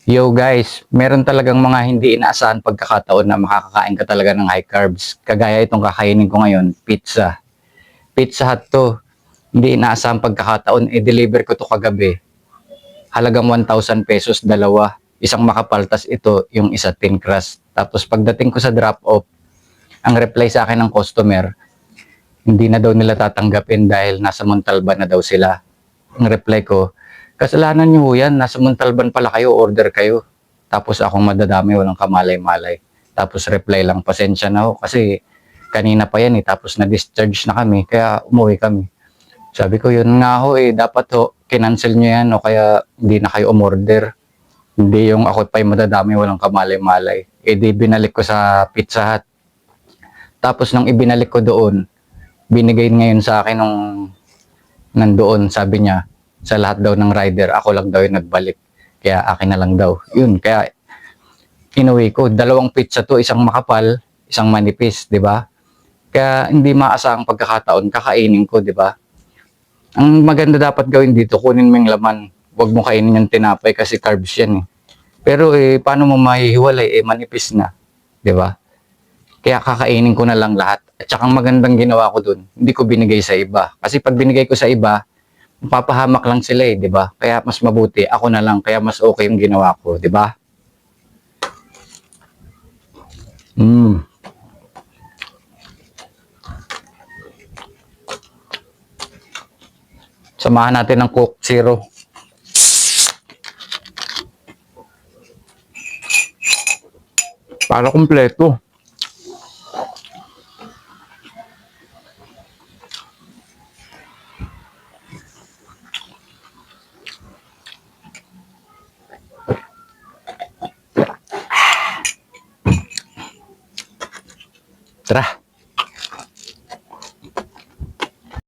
Yo guys, meron talagang mga hindi inaasahan pagkakataon na makakakain ka talaga ng high carbs. Kagaya itong kakainin ko ngayon, pizza. Pizza Hut to. Hindi inaasahan pagkakataon, i-deliver ko to kagabi. Halagang 1,000 pesos, dalawa. Isang makapal, tas ito yung isa thin crust. Tapos pagdating ko sa drop-off, ang reply sa akin ng customer, hindi na daw nila tatanggapin dahil nasa Montalban na daw sila. Ang reply ko, kasalanan nyo ho yan, nasa Montalban pala kayo, order kayo. Tapos akong madadami, walang kamalay-malay. Tapos reply lang, pasensya na ho, kasi kanina pa yan tapos na-discharge na kami, kaya umuwi kami. Sabi ko, yun nga ho dapat ho, kinancel nyo yan o kaya hindi na kayo umorder. Hindi yung ako pa'y madadami, walang kamalay-malay. Di binalik ko sa Pizza Hut. Tapos nung ibinalik ko doon, binigay ngayon sa akin nung nandoon, sabi niya, sa lahat daw ng rider, ako lang daw yung nagbalik. Kaya akin na lang daw. Yun, kaya inuwi ko. Dalawang pizza to, isang makapal, isang manipis, di ba? Kaya hindi maasahang pagkakataon, kakainin ko, di ba? Ang maganda dapat gawin dito, kunin mo yung laman. Huwag mo kainin yung tinapay kasi carbs yan. Pero paano mo mahihiwalay? Manipis na, di ba? Kaya kakainin ko na lang lahat. At saka ang magandang ginawa ko dun, hindi ko binigay sa iba. Kasi pag binigay ko sa iba, mapapahamak lang sila di ba? Kaya mas mabuti, ako na lang, kaya mas okay yung ginawa ko, di ba? Samahan natin ng Coke Zero. Para kumpleto. Tara.